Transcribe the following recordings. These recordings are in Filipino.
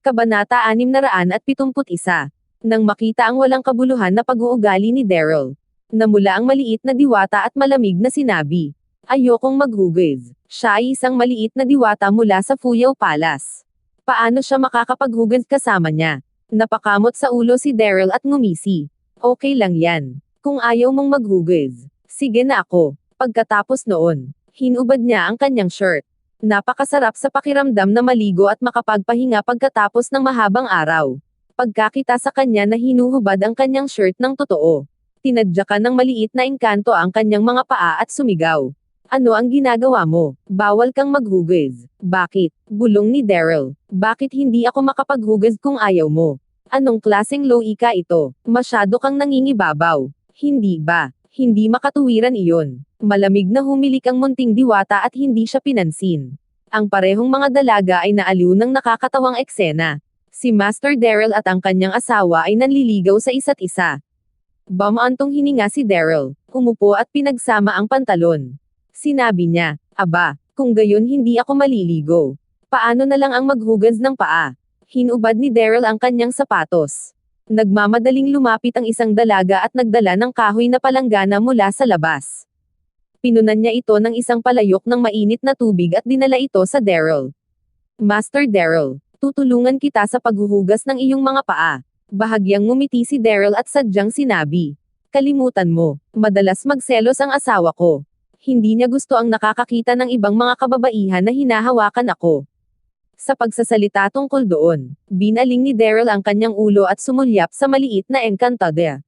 Kabanata 671. Nang makita ang walang kabuluhan na pag-uugali ni Daryl, namula ang maliit na diwata at malamig na sinabi, "Ayokong maghugis." Siya ay isang maliit na diwata mula sa Fuyao Palace. Paano siya makakapaghugas kasama niya? Napakamot sa ulo si Daryl at ngumisi. "Okay lang yan. Kung ayaw mong maghugis, sige na ako." Pagkatapos noon, hinubad niya ang kanyang shirt. Napakasarap sa pakiramdam na maligo at makapagpahinga pagkatapos ng mahabang araw. Pagkakita sa kanya na hinuhubad ang kanyang shirt ng totoo, tinadyakan ng maliit na engkanto ang kanyang mga paa at sumigaw. "Ano ang ginagawa mo? Bawal kang maghugis." "Bakit?" bulong ni Daryl. "Bakit hindi ako makapaghugas kung ayaw mo? Anong klaseng loika ito? Masyado kang nangingibabaw. Hindi ba? Hindi makatuwiran iyon." Malamig na humilik ang munting diwata at hindi siya pinansin. Ang parehong mga dalaga ay naaliw ng nakakatawang eksena. Si Master Daryl at ang kanyang asawa ay nanliligaw sa isa't isa. Bamaantong hininga si Daryl, umupo at pinagsama ang pantalon. Sinabi niya, "Aba, kung gayon hindi ako maliligo. Paano na lang ang maghugas ng paa?" Hinubad ni Daryl ang kanyang sapatos. Nagmamadaling lumapit ang isang dalaga at nagdala ng kahoy na palanggana mula sa labas. Pinunan niya ito ng isang palayok ng mainit na tubig at dinala ito sa Daryl. "Master Daryl, tutulungan kita sa paghuhugas ng iyong mga paa." Bahagyang ngumiti si Daryl at sadyang sinabi, "Kalimutan mo, madalas magselos ang asawa ko. Hindi niya gusto ang nakakakita ng ibang mga kababaihan na hinahawakan ako." Sa pagsasalita tungkol doon, binaling ni Daryl ang kanyang ulo at sumulyap sa maliit na engkantador.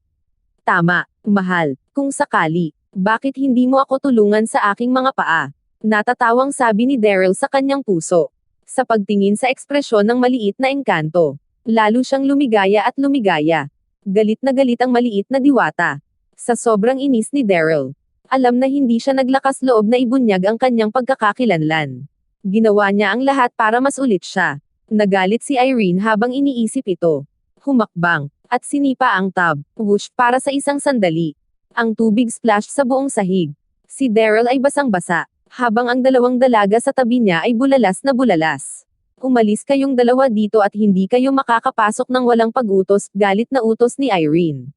"Tama, mahal, kung sakali. Bakit hindi mo ako tulungan sa aking mga paa?" Natatawang sabi ni Daryl sa kanyang puso. Sa pagtingin sa ekspresyon ng maliit na engkanto, lalo siyang lumigaya at lumigaya. Galit na galit ang maliit na diwata. Sa sobrang inis ni Daryl, alam na hindi siya naglakas loob na ibunyag ang kanyang pagkakakilanlan. Ginawa niya ang lahat para mas ulit siya. Nagalit si Irene habang iniisip ito. Humakbang, at sinipa ang tub, whoosh, para sa isang sandali. Ang tubig splash sa buong sahig. Si Daryl ay basang-basa, habang ang dalawang dalaga sa tabi niya ay bulalas na bulalas. "Umalis kayong dalawa dito at hindi kayo makakapasok ng walang pag-utos," galit na utos ni Irene.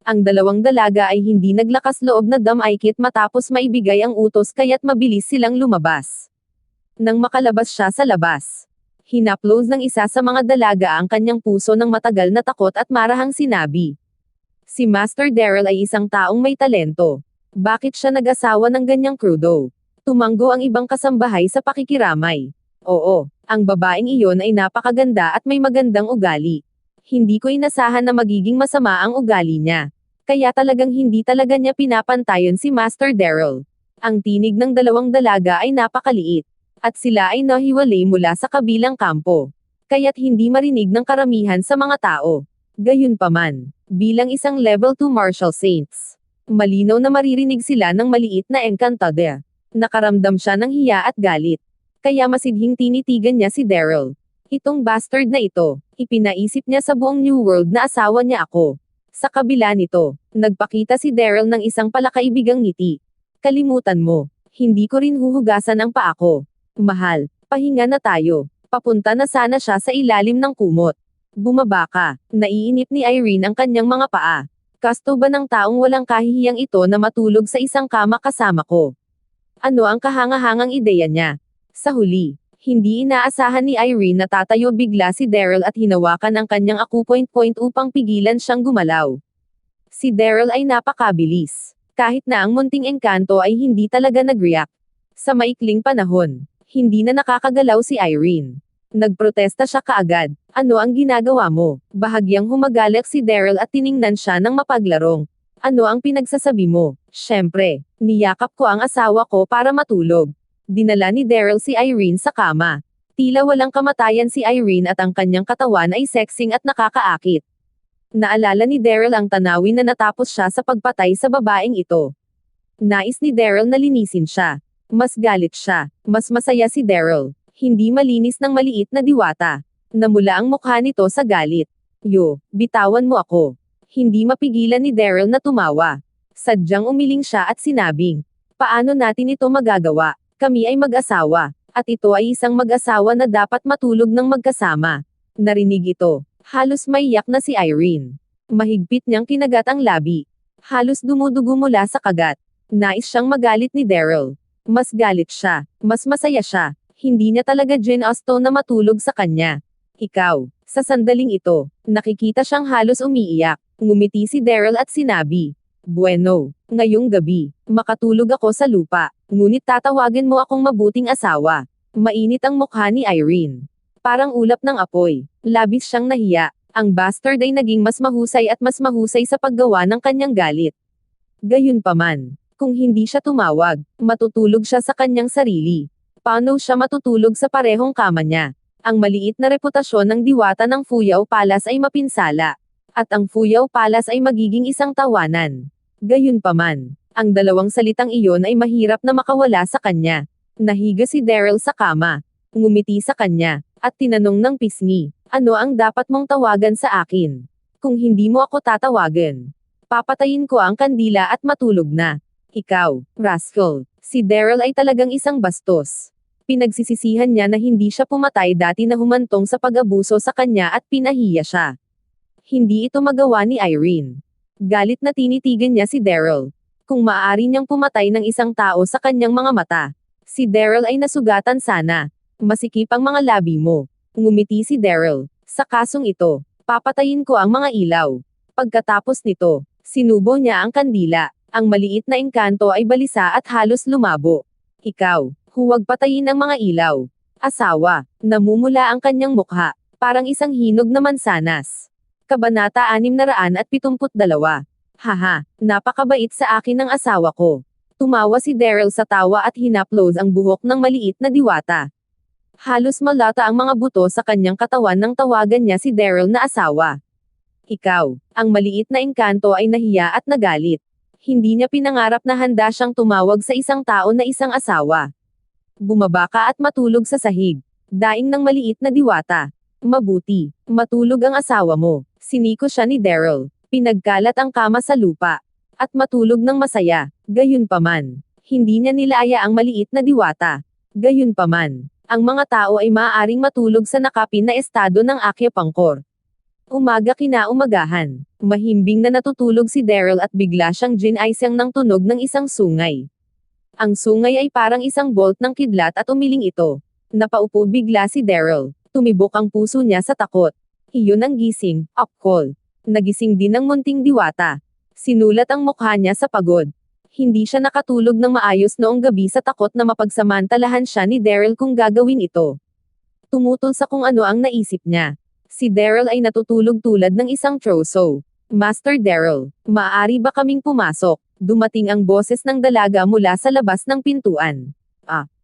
Ang dalawang dalaga ay hindi naglakas loob na damaykit matapos maibigay ang utos kaya't mabilis silang lumabas. Nang makalabas siya sa labas, hinaplos ng isa sa mga dalaga ang kanyang puso ng matagal na takot at marahang sinabi, "Si Master Daryl ay isang taong may talento. Bakit siya nag-asawa ng ganyang krudo?" Tumanggo ang ibang kasambahay sa pakikiramay. "Oo, ang babaeng iyon ay napakaganda at may magandang ugali. Hindi ko inasahan na magiging masama ang ugali niya. Kaya talagang hindi talaga niya pinapantayan si Master Daryl." Ang tinig ng dalawang dalaga ay napakaliit. At sila ay nahiwalay mula sa kabilang kampo. Kaya't hindi marinig ng karamihan sa mga tao. Gayunpaman, bilang isang level 2 martial saints, malinaw na maririnig sila ng maliit na engkantador. Nakaramdam siya ng hiya at galit. Kaya masidhing tinitigan niya si Daryl. "Itong bastard na ito, ipinaisip niya sa buong New World na asawa niya ako." Sa kabila nito, nagpakita si Daryl ng isang palakaibigang ngiti. "Kalimutan mo, hindi ko rin huhugasan ang paa ko. Mahal, pahinga na tayo. Papunta na sana siya sa ilalim ng kumot." "Bumaba ka." Naiinip ni Irene ang kanyang mga paa. "Kasto ba ng taong walang kahihiyang ito na matulog sa isang kama kasama ko?" Ano ang kahangahangang ideya niya? Sa huli, hindi inaasahan ni Irene na tatayo bigla si Daryl at hinawakan ang kanyang aku-point upang pigilan siyang gumalaw. Si Daryl ay napakabilis. Kahit na ang munting engkanto ay hindi talaga nag-react. Sa maikling panahon, hindi na nakakagalaw si Irene. Nagprotesta siya kaagad. "Ano ang ginagawa mo?" Bahagyang humagalak si Daryl at tiningnan siya ng mapaglarong. "Ano ang pinagsasabi mo?" "Siyempre, niyakap ko ang asawa ko para matulog." Dinala ni Daryl si Irene sa kama. Tila walang kamatayan si Irene at ang kanyang katawan ay sexing at nakakaakit. Naalala ni Daryl ang tanawin na natapos siya sa pagpatay sa babaeng ito. Nais ni Daryl na linisin siya. Mas galit siya. Mas masaya si Daryl. Hindi malinis ng maliit na diwata. Namula ang mukha nito sa galit. "Yo, bitawan mo ako." Hindi mapigilan ni Daryl na tumawa. Sadyang umiling siya at sinabing, "Paano natin ito magagawa? Kami ay mag-asawa. At ito ay isang mag-asawa na dapat matulog ng magkasama. Narinig ito. Halos maiyak na si Irene. Mahigpit niyang kinagat ang labi. Halos dumudugo mula sa kagat. Nais siyang magalit ni Daryl. Mas galit siya. Mas masaya siya. Hindi niya talaga ginusto na matulog sa kanya. Ikaw. Sa sandaling ito, nakikita siyang halos umiiyak. Ngumiti si Daryl at sinabi, "Bueno, ngayong gabi, makatulog ako sa lupa. Ngunit tatawagin mo akong mabuting asawa." Mainit ang mukha ni Irene. Parang ulap ng apoy. Labis siyang nahiya. Ang bastard ay naging mas mahusay at mas mahusay sa paggawa ng kanyang galit. Gayunpaman, kung hindi siya tumawag, matutulog siya sa kanyang sarili. Paano siya matutulog sa parehong kama niya? Ang maliit na reputasyon ng diwata ng Fuyao Palace ay mapinsala. At ang Fuyao Palace ay magiging isang tawanan. Gayunpaman, ang dalawang salitang iyon ay mahirap na makawala sa kanya. Nahiga si Daryl sa kama. Ngumiti sa kanya, at tinanong ng pisngi, "Ano ang dapat mong tawagan sa akin? Kung hindi mo ako tatawagan, papatayin ko ang kandila at matulog na." Ikaw, rascal. Si Daryl ay talagang isang bastos. Pinagsisisihan niya na hindi siya pumatay dati na humantong sa pag-abuso sa kanya at pinahiya siya. Hindi ito magawa ni Irene. Galit na tinitigan niya si Daryl. Kung maaari niyang pumatay ng isang tao sa kanyang mga mata, si Daryl ay nasugatan sana. Masikip ang mga labi mo. Ngumiti si Daryl. Sa kasong ito, papatayin ko ang mga ilaw. Pagkatapos nito, sinubo niya ang kandila. Ang maliit na engkanto ay balisa at halos lumabo. Ikaw, huwag patayin ang mga ilaw. Asawa, namumula ang kanyang mukha. Parang isang hinog na mansanas. Kabanata 672. Haha, napakabait sa akin ng asawa ko. Tumawa si Daryl sa tawa at hinaplos ang buhok ng maliit na diwata. Halos malata ang mga buto sa kanyang katawan nang tawagan niya si Daryl na asawa. Ikaw, ang maliit na engkanto ay nahiya at nagalit. Hindi niya pinangarap na handa siyang tumawag sa isang tao na isang asawa. Bumaba ka at matulog sa sahig. Daing ng maliit na diwata. Mabuti, matulog ang asawa mo. Siniko siya ni Daryl. Pinagkalat ang kama sa lupa. At matulog ng masaya. Gayunpaman, hindi niya nilaya ang maliit na diwata. Gayunpaman, ang mga tao ay maaaring matulog sa nakapin na estado ng akyapangkor. Umaga kinaumagahan, mahimbing na natutulog si Daryl at bigla siyang ginaisang ng tunog ng isang sungay. Ang sungay ay parang isang bolt ng kidlat at umiling ito. Napaupo bigla si Daryl. Tumibok ang puso niya sa takot. Iyon ang gising, call. Nagising din ang munting diwata. Sinulat ang mukha niya sa pagod. Hindi siya nakatulog ng maayos noong gabi sa takot na mapagsamantalahan siya ni Daryl kung gagawin ito. Tumutol sa kung ano ang naisip niya. Si Daryl ay natutulog tulad ng isang troso. "Master Daryl, maaari ba kaming pumasok?" Dumating ang boses ng dalaga mula sa labas ng pintuan.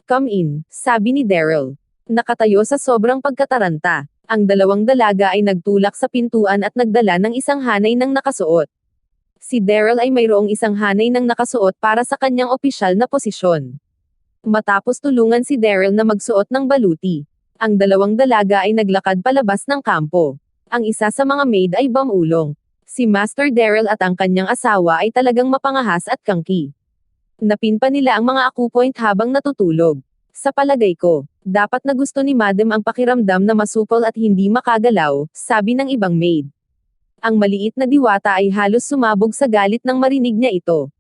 Come in," sabi ni Daryl. Nakatayo sa sobrang pagkataranta. Ang dalawang dalaga ay nagtulak sa pintuan at nagdala ng isang hanay ng nakasuot. Si Daryl ay mayroong isang hanay ng nakasuot para sa kanyang opisyal na posisyon. Matapos tulungan si Daryl na magsuot ng baluti, ang dalawang dalaga ay naglakad palabas ng kampo. Ang isa sa mga maid ay bumulong. Si Master Daryl at ang kanyang asawa ay talagang mapangahas at kangki. Napinpa nila ang mga akupoint habang natutulog. Sa palagay ko, dapat na gusto ni Madam ang pakiramdam na masupol at hindi makagalaw, sabi ng ibang maid. Ang maliit na diwata ay halos sumabog sa galit nang marinig niya ito.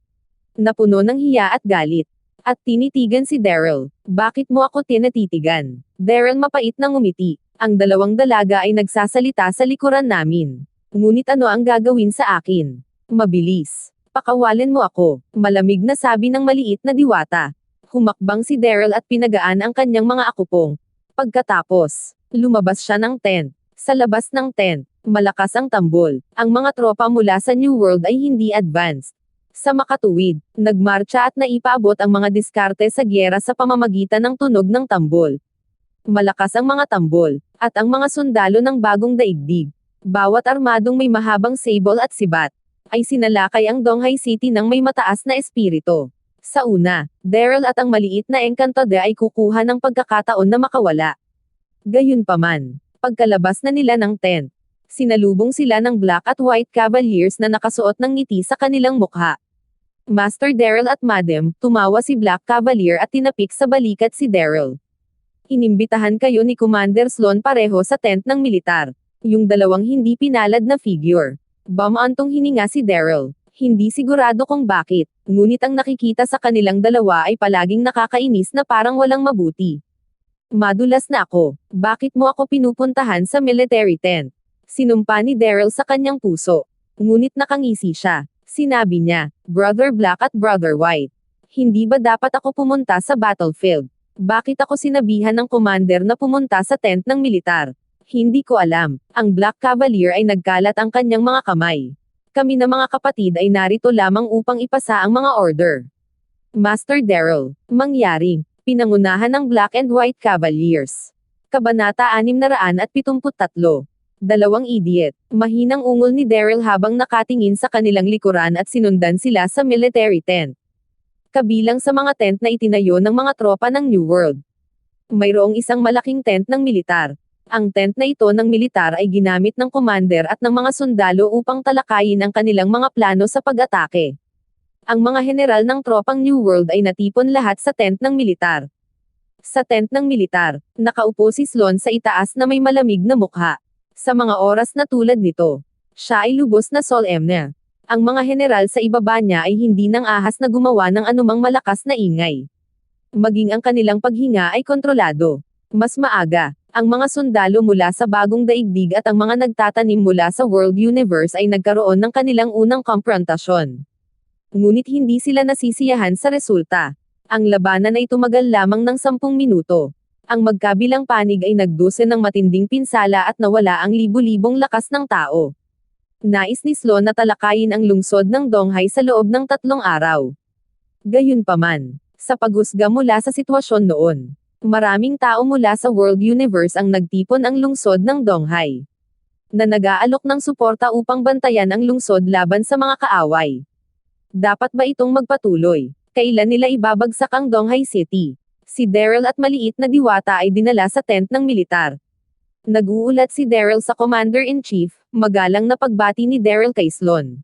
Napuno ng hiya at galit. At tinitigan si Daryl. "Bakit mo ako tinatitigan?" Daryl mapait na ngumiti. "Ang dalawang dalaga ay nagsasalita sa likuran namin. Ngunit ano ang gagawin sa akin? Mabilis. Pakawalan mo ako," malamig na sabi ng maliit na diwata. Humakbang si Daryl at pinagaan ang kanyang mga akupong. Pagkatapos, lumabas siya ng tent. Sa labas ng tent, malakas ang tambol. Ang mga tropa mula sa New World ay hindi advanced. Sa makatuwid, nagmarcha at naipaabot ang mga diskarte sa gyera sa pamamagitan ng tunog ng tambol. Malakas ang mga tambol, at ang mga sundalo ng bagong daigdig, bawat armadong may mahabang sable at sibat, ay sinalakay ang Donghai City ng may mataas na espiritu. Sa una, Daryl at ang maliit na engkantode ay kukuha ng pagkakataon na makawala. Gayunpaman, pagkalabas na nila ng tent, sinalubong sila ng Black at White Cavaliers na nakasuot ng ngiti sa kanilang mukha. Master Daryl at Madam, tumawa si Black Cavalier at tinapik sa balikat si Daryl. Inimbitahan kayo ni Commander Sloan pareho sa tent ng militar. Yung dalawang hindi pinalad na figure. Bumantong hininga si Daryl. Hindi sigurado kung bakit, ngunit ang nakikita sa kanilang dalawa ay palaging nakakainis na parang walang mabuti. Madulas na ako. Bakit mo ako pinupuntahan sa military tent? Sinumpa ni Daryl sa kanyang puso. Ngunit nakangisi siya. Sinabi niya, Brother Black at Brother White. Hindi ba dapat ako pumunta sa battlefield? Bakit ako sinabihan ng commander na pumunta sa tent ng militar? Hindi ko alam. Ang Black Cavalier ay nagkalat ang kanyang mga kamay. Kami na mga kapatid ay narito lamang upang ipasa ang mga order. Master Daryl, mangyaring, pinangunahan ng Black and White Cavaliers. Kabanata 673. Dalawang idiot. Mahinang ungol ni Daryl habang nakatingin sa kanilang likuran at sinundan sila sa military tent. Kabilang sa mga tent na itinayo ng mga tropa ng New World. Mayroong isang malaking tent ng militar. Ang tent na ito ng militar ay ginamit ng commander at ng mga sundalo upang talakayin ang kanilang mga plano sa pag-atake. Ang mga general ng tropang New World ay natipon lahat sa tent ng militar. Sa tent ng militar, nakaupo si Sloan sa itaas na may malamig na mukha. Sa mga oras na tulad nito, siya ay lubos na solemne. Ang mga general sa ibaba niya ay hindi nang ahas na gumawa ng anumang malakas na ingay. Maging ang kanilang paghinga ay kontrolado. Mas maaga, ang mga sundalo mula sa bagong daigdig at ang mga nagtatanim mula sa World Universe ay nagkaroon ng kanilang unang komprontasyon. Ngunit hindi sila nasisiyahan sa resulta. Ang labanan ay tumagal lamang ng 10 minuto. Ang magkabilang panig ay nagdose ng matinding pinsala at nawala ang libu-libong lakas ng tao. Nais ni Sloan na talakayin ang lungsod ng Donghai sa loob ng 3 araw. Gayunpaman, sa paghusga mula sa sitwasyon noon, maraming tao mula sa World Universe ang nagtipon ang lungsod ng Donghai. Na nag-aalok ng suporta upang bantayan ang lungsod laban sa mga kaaway. Dapat ba itong magpatuloy? Kailan nila ibabagsak ang Donghai City? Si Daryl at maliit na diwata ay dinala sa tent ng militar. Nag-uulat si Daryl sa Commander-in-Chief, magalang na pagbati ni Daryl kay Sloan.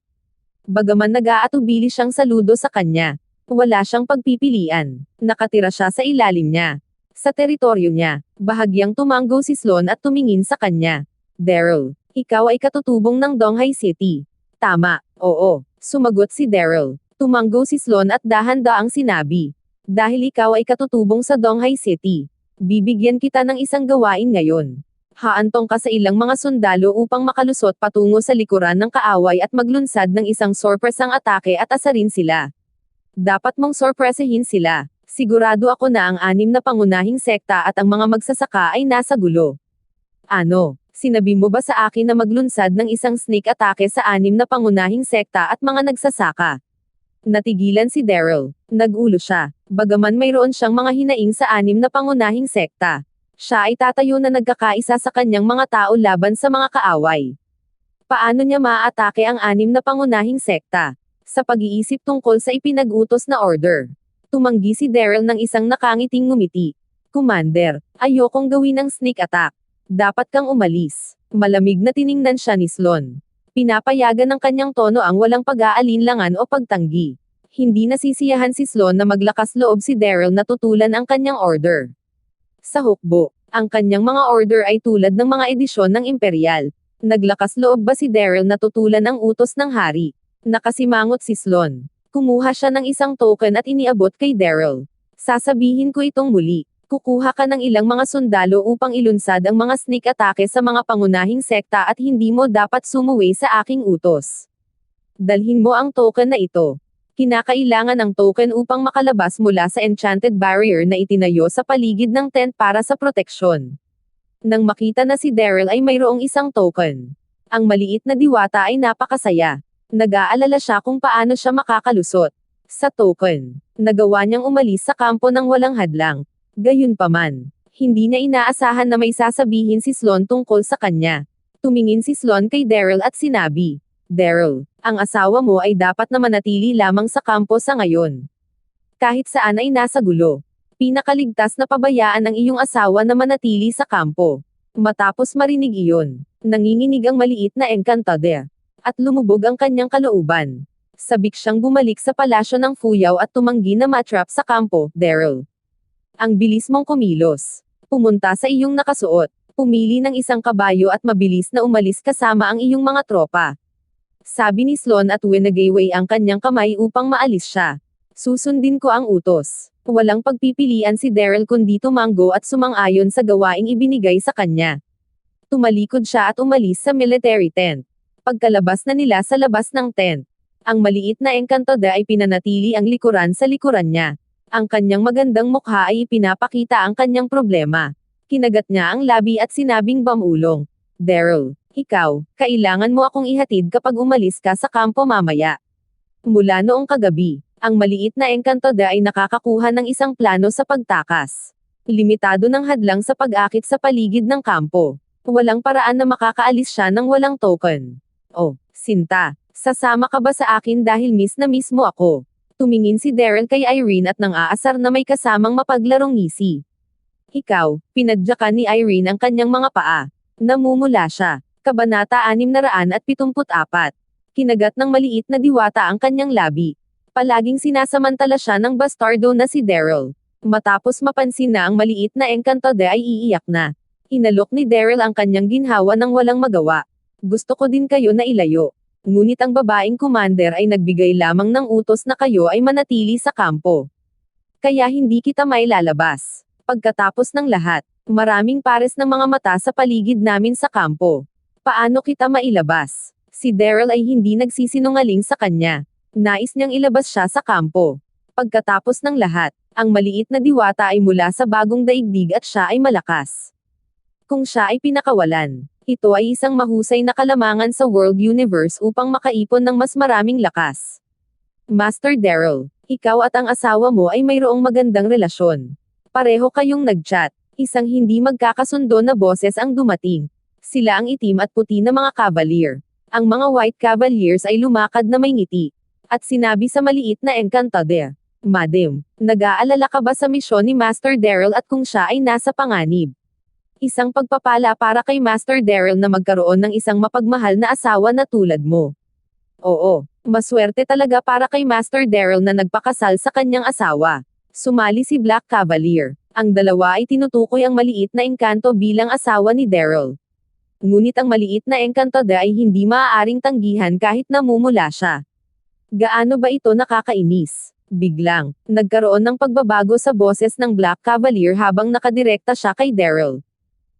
Bagaman nag-aatubili siyang saludo sa kanya, wala siyang pagpipilian. Nakatira siya sa ilalim niya. Sa teritoryo niya, bahagyang tumanggo si Sloan at tumingin sa kanya. Daryl, ikaw ay katutubong ng Donghai City. Tama, oo, sumagot si Daryl. Tumanggo si Sloan at dahan-daang sinabi. Dahil ikaw ay katutubong sa Donghai City, bibigyan kita ng isang gawain ngayon. Haantong ka sa ilang mga sundalo upang makalusot patungo sa likuran ng kaaway at maglunsad ng isang sorpresang atake at asarin sila. Dapat mong sorpresahin sila. Sigurado ako na ang 6 na pangunahing sekta at ang mga magsasaka ay nasa gulo. Ano, sinabi mo ba sa akin na maglunsad ng isang sneak atake sa 6 na pangunahing sekta at mga nagsasaka? Natigilan si Daryl. Nag-ulo siya. Bagaman mayroon siyang mga hinaing sa 6 na pangunahing sekta. Siya ay tatayo na nagkakaisa sa kanyang mga tao laban sa mga kaaway. Paano niya maaatake ang 6 na pangunahing sekta? Sa pag-iisip tungkol sa ipinag-utos na order. Tumanggi si Daryl ng isang nakangiting ngumiti. Commander, ayokong gawin ang sneak attack. Dapat kang umalis. Malamig na tiningnan siya ni Sloan. Pinapayagan ng kanyang tono ang walang pag-aalinlangan o pagtanggi. Hindi nasisiyahan si Sloan na maglakas loob si Daryl na tutulan ang kanyang order. Sa hukbo, ang kanyang mga order ay tulad ng mga edisyon ng Imperial. Naglakas loob ba si Daryl na tutulan ang utos ng hari? Nakasimangot si Sloan. Kumuha siya ng isang token at iniabot kay Daryl. Sasabihin ko itong muli. Kukuha ka ng ilang mga sundalo upang ilunsad ang mga sneak atake sa mga pangunahing sekta at hindi mo dapat sumuway sa aking utos. Dalhin mo ang token na ito. Kinakailangan ang token upang makalabas mula sa enchanted barrier na itinayo sa paligid ng tent para sa proteksyon. Nang makita na si Daryl ay mayroong isang token. Ang maliit na diwata ay napakasaya. Nag-aalala siya kung paano siya makakalusot. Sa token, nagawa niyang umalis sa kampo ng walang hadlang. Gayunpaman, hindi niya inaasahan na may sasabihin si Sloan tungkol sa kanya. Tumingin si Sloan kay Daryl at sinabi, Daryl, ang asawa mo ay dapat na manatili lamang sa kampo sa ngayon. Kahit saan ay nasa gulo. Pinakaligtas na pabayaan ang iyong asawa na manatili sa kampo. Matapos marinig iyon, nanginginig ang maliit na engkantador. At lumubog ang kanyang kalooban. Sabik siyang bumalik sa palasyo ng Fuyaw at tumanggi na matrap sa kampo, Daryl. Ang bilis mong kumilos. Pumunta sa iyong nakasuot. Pumili ng isang kabayo at mabilis na umalis kasama ang iyong mga tropa. Sabi ni Sloan at winagayway ang kanyang kamay upang maalis siya. Susundin ko ang utos. Walang pagpipilian si Daryl kundi tumanggo at sumang-ayon sa gawaing ibinigay sa kanya. Tumalikod siya at umalis sa military tent. Pagkalabas na nila sa labas ng tent, ang maliit na engkantoda ay pinanatili ang likuran sa likuran niya. Ang kanyang magandang mukha ay ipinapakita ang kanyang problema. Kinagat niya ang labi at sinabing bamulong. Daryl, ikaw, kailangan mo akong ihatid kapag umalis ka sa kampo mamaya. Mula noong kagabi, ang maliit na engkantoda ay nakakakuha ng isang plano sa pagtakas. Limitado ng hadlang sa pag-akit sa paligid ng kampo. Walang paraan na makakaalis siya ng walang token. Oh, Sinta, sasama ka ba sa akin dahil miss na miss mo ako? Tumingin si Daryl kay Irene at nang aasar na may kasamang mapaglarong ngisi. Ikaw, pinadyakan ni Irene ang kanyang mga paa. Namumula siya. Kabanata 674. Kinagat ng maliit na diwata ang kanyang labi. Palaging sinasamantala siya ng bastardo na si Daryl. Matapos mapansin na ang maliit na engkantoda ay iiyak na. Inalok ni Daryl ang kanyang ginhawa ng walang magawa. Gusto ko din kayo na ilayo. Ngunit ang babaeng commander ay nagbigay lamang ng utos na kayo ay manatili sa kampo. Kaya hindi kita mailalabas. Pagkatapos ng lahat, maraming pares ng mga mata sa paligid namin sa kampo. Paano kita mailabas? Si Daryl ay hindi nagsisinungaling sa kanya. Nais niyang ilabas siya sa kampo. Pagkatapos ng lahat, ang maliit na diwata ay mula sa bagong daigdig at siya ay malakas. Kung siya ay pinakawalan, ito ay isang mahusay na kalamangan sa world universe upang makaipon ng mas maraming lakas. Master Daryl, ikaw at ang asawa mo ay mayroong magandang relasyon. Pareho kayong nag-chat. Isang hindi magkakasundo na boses ang dumating. Sila ang itim at puti na mga cavalier. Ang mga white cavaliers ay lumakad na may ngiti. At sinabi sa maliit na engkantoda, Madam, nag-aalala ka ba sa misyon ni Master Daryl at kung siya ay nasa panganib? Isang pagpapala para kay Master Daryl na magkaroon ng isang mapagmahal na asawa na tulad mo. Oo, maswerte talaga para kay Master Daryl na nagpakasal sa kanyang asawa. Sumali si Black Cavalier. Ang dalawa ay tinutukoy ang maliit na engkanto bilang asawa ni Daryl. Ngunit ang maliit na engkantoda ay hindi maaaring tanggihan kahit namumula siya. Gaano ba ito nakakainis? Biglang, nagkaroon ng pagbabago sa boses ng Black Cavalier habang nakadirekta siya kay Daryl.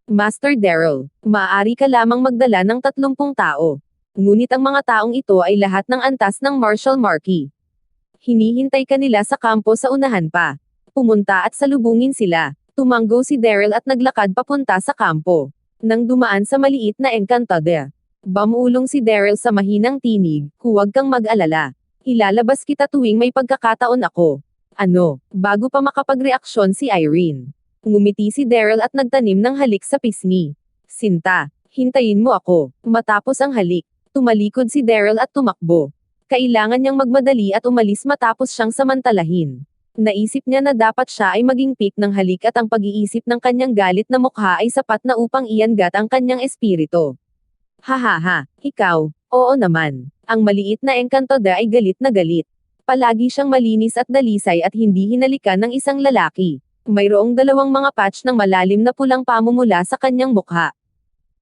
Master Daryl, maaari ka lamang magdala ng 30 tao. Ngunit ang mga taong ito ay lahat ng antas ng Marshal Marquis. Hinihintay ka nila sa kampo sa unahan pa. Pumunta at salubungin sila. Tumanggo si Daryl at naglakad papunta sa kampo. Nang dumaan sa maliit na engkantoda. Bamulong si Daryl sa mahinang tinig, huwag kang mag-alala. Ilalabas kita tuwing may pagkakataon ako. Ano, bago pa makapagreaksyon si Irene. Ngumiti si Daryl at nagtanim ng halik sa pisngi. Sinta, hintayin mo ako. Matapos ang halik, tumalikod si Daryl at tumakbo. Kailangan niyang magmadali at umalis matapos siyang samantalahin. Naisip niya na dapat siya ay maging pik ng halik at ang pag-iisip ng kanyang galit na mukha ay sapat na upang iangat ang kanyang espiritu. Hahaha, ikaw, oo naman. Ang maliit na engkantoda ay galit na galit. Palagi siyang malinis at dalisay at hindi hinalikan ng isang lalaki. Mayroong 2 mga patch ng malalim na pulang pamumula sa kanyang mukha.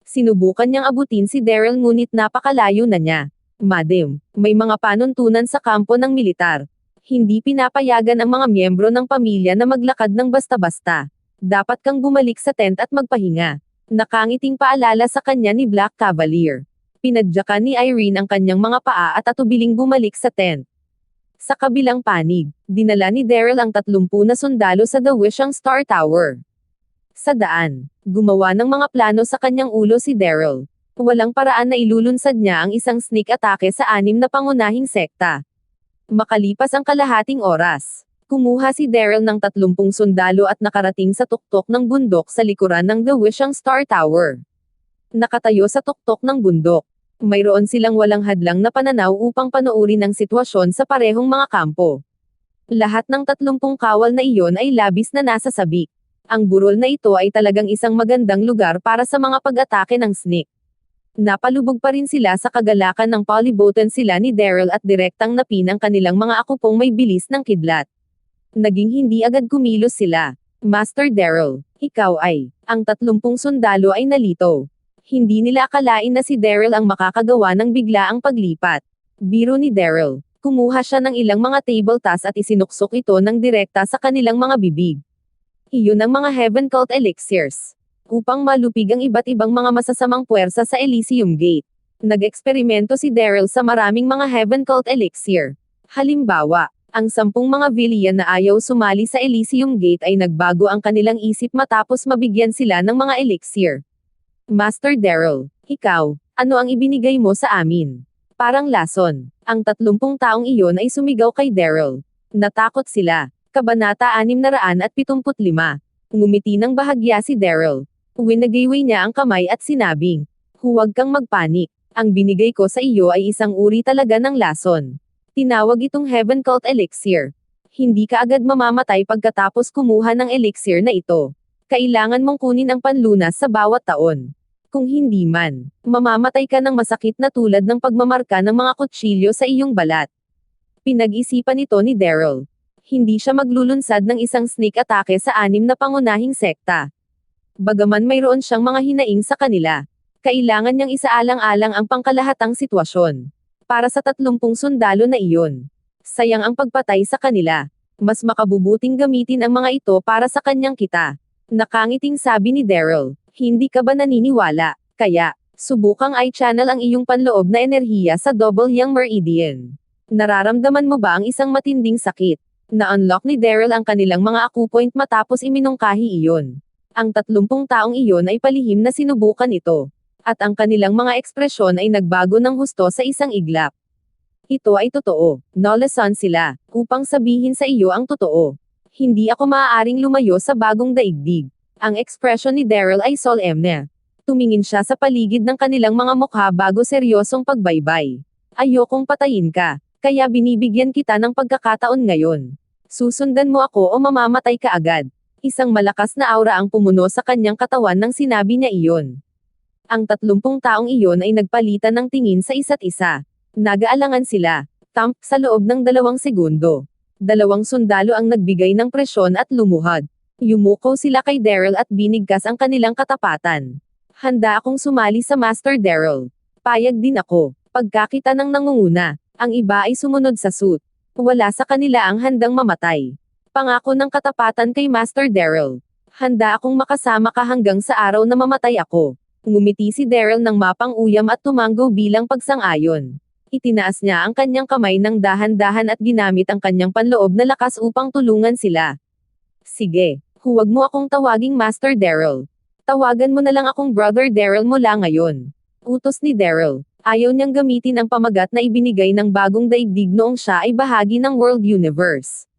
Sinubukan niyang abutin si Daryl ngunit napakalayo na niya. Madam, may mga panuntunan sa kampo ng militar. Hindi pinapayagan ang mga miyembro ng pamilya na maglakad ng basta-basta. Dapat kang bumalik sa tent at magpahinga. Nakangiting paalala sa kanya ni Black Cavalier. Pinadyakan ni Irene ang kanyang mga paa at atubiling bumalik sa tent. Sa kabilang panig, dinala ni Daryl ang 30 na sundalo sa The Wishing Star Tower. Sa daan, gumawa ng mga plano sa kanyang ulo si Daryl. Walang paraan na ilulunsad niya ang isang sneak atake sa 6 na pangunahing sekta. Makalipas ang kalahating oras, kumuha si Daryl ng 30 sundalo at nakarating sa tuktok ng bundok sa likuran ng The Wishing Star Tower. Nakatayo sa tuktok ng bundok. Mayroon silang walang hadlang na pananaw upang panoorin ang sitwasyon sa parehong mga kampo. Lahat ng 30 kawal na iyon ay labis na nasa sabik. Ang burol na ito ay talagang isang magandang lugar para sa mga pag-atake ng sneak. Napalubog pa rin sila sa kagalakan ng polybotan sila ni Daryl at direktang napin ang kanilang mga akupong may bilis ng kidlat. Naging hindi agad kumilos sila. Master Daryl, Ikaw ay, ang 30 sundalo ay nalito. Hindi nila akalain na si Daryl ang makakagawa ng biglaang paglipat. Biro ni Daryl. Kumuha siya ng ilang mga table tas at isinuksok ito ng direkta sa kanilang mga bibig. Iyon ang mga Heaven Cult Elixirs. Upang malupig ang iba't ibang mga masasamang puwersa sa Elysium Gate. Nag-eksperimento si Daryl sa maraming mga Heaven Cult Elixir. Halimbawa, ang 10 mga villain na ayaw sumali sa Elysium Gate ay nagbago ang kanilang isip matapos mabigyan sila ng mga elixir. Master Daryl, ikaw, ano ang ibinigay mo sa amin? Parang lason. Ang 30 taong iyon ay sumigaw kay Daryl. Natakot sila. Kabanata 675. Ngumiti ng bahagya si Daryl. Winagayway niya ang kamay at sinabing, huwag kang magpanik. Ang binigay ko sa iyo ay isang uri talaga ng lason. Tinawag itong Heaven Cult Elixir. Hindi ka agad mamamatay pagkatapos kumuha ng elixir na ito. Kailangan mong kunin ang panlunas sa bawat taon. Kung hindi man, mamamatay ka ng masakit na tulad ng pagmamarka ng mga kutsilyo sa iyong balat. Pinag-isipan ito ni Daryl. Hindi siya maglulunsad ng isang sneak atake sa 6 na pangunahing sekta. Bagaman mayroon siyang mga hinaing sa kanila, kailangan niyang isaalang-alang ang pangkalahatang sitwasyon. Para sa 30 sundalo na iyon. Sayang ang pagpatay sa kanila. Mas makabubuting gamitin ang mga ito para sa kanyang kita. Nakangiting sabi ni Daryl. Hindi ka ba naniniwala? Kaya, subukang i-channel ang iyong panloob na enerhiya sa Double Yang Meridian. Nararamdaman mo ba ang isang matinding sakit? Na-unlock ni Daryl ang kanilang mga akupoint matapos iminungkahi iyon. Ang 30 taong iyon ay palihim na sinubukan ito. At ang kanilang mga ekspresyon ay nagbago ng husto sa isang iglap. Ito ay totoo. Nalason sila, upang sabihin sa iyo ang totoo. Hindi ako maaaring lumayo sa bagong daigdig. Ang ekspresyon ni Daryl ay solemne. Tumingin siya sa paligid ng kanilang mga mukha bago seryosong pagbaybay. Ayokong patayin ka, kaya binibigyan kita ng pagkakataon ngayon. Susundan mo ako o mamamatay ka agad. Isang malakas na aura ang pumuno sa kanyang katawan nang sinabi niya iyon. Ang 30 taong iyon ay nagpalitan ng tingin sa isa't isa. Nag-aalangan sila. Sa loob ng 2 segundo. 2 sundalo ang nagbigay ng presyon at lumuhad. Yumuko sila kay Daryl at binigkas ang kanilang katapatan. Handa akong sumali sa Master Daryl. Payag din ako. Pagkakita ng nangunguna, ang iba ay sumunod sa suit. Wala sa kanila ang handang mamatay. Pangako ng katapatan kay Master Daryl. Handa akong makasama ka hanggang sa araw na mamatay ako. Ngumiti si Daryl ng mapang-uyam at tumanggo bilang pagsang-ayon. Itinaas niya ang kanyang kamay ng dahan-dahan at ginamit ang kanyang panloob na lakas upang tulungan sila. Sige. Huwag mo akong tawaging Master Daryl. Tawagan mo na lang akong Brother Daryl mula ngayon. Utos ni Daryl. Ayaw niyang gamitin ang pamagat na ibinigay ng bagong daigdig noong siya ay bahagi ng World Universe.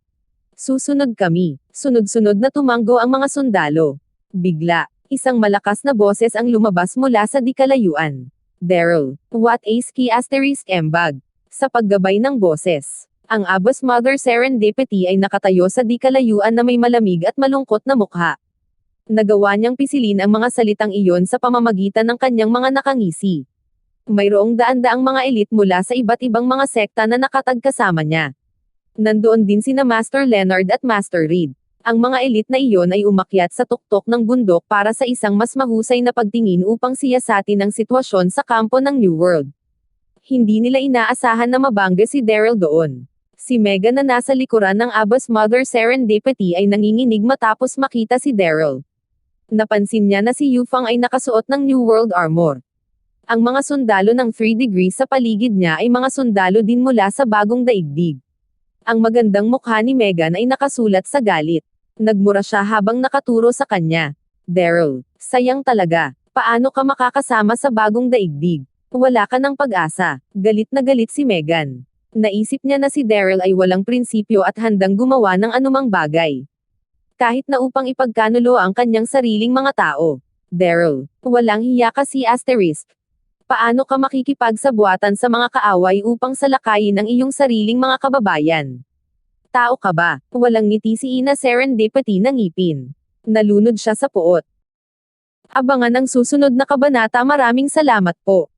Susunod kami. Sunod-sunod na tumanggo ang mga sundalo. Bigla, isang malakas na boses ang lumabas mula sa di kalayuan. Daryl, what a ski asterisk embag. Sa paggabay ng boses. Ang Abbas Mother Serendipity ay nakatayo sa di kalayuan na may malamig at malungkot na mukha. Nagawa niyang pisilin ang mga salitang iyon sa pamamagitan ng kanyang mga nakangisi. Mayroong daan-daang mga elite mula sa iba't ibang mga sekta na nakatag kasama niya. Nandoon din sina Master Leonard at Master Reed. Ang mga elite na iyon ay umakyat sa tuktok ng bundok para sa isang mas mahusay na pagtingin upang siyasatin ang sitwasyon sa kampo ng New World. Hindi nila inaasahan na mabangga si Daryl doon. Si Megan na nasa likuran ng Abbas Mother Serendipity ay nanginginig matapos makita si Daryl. Napansin niya na si Yufang ay nakasuot ng New World armor. Ang mga sundalo ng 3 degrees sa paligid niya ay mga sundalo din mula sa bagong daigdig. Ang magandang mukha ni Megan ay nakasulat sa galit. Nagmura siya habang nakaturo sa kanya. Daryl, sayang talaga. Paano ka makakasama sa bagong daigdig? Wala ka ng pag-asa. Galit na galit si Megan. Naisip niya na si Daryl ay walang prinsipyo at handang gumawa ng anumang bagay. Kahit na upang ipagkanulo ang kanyang sariling mga tao. Daryl, walang hiya ka si asterisk. Paano ka makikipagsabuatan sa mga kaaway upang salakayin ang iyong sariling mga kababayan? Tao ka ba? Walang ngiti si Ina Serendipity ng ngipin. Nalunod siya sa puot. Abangan ang susunod na kabanata. Maraming salamat po.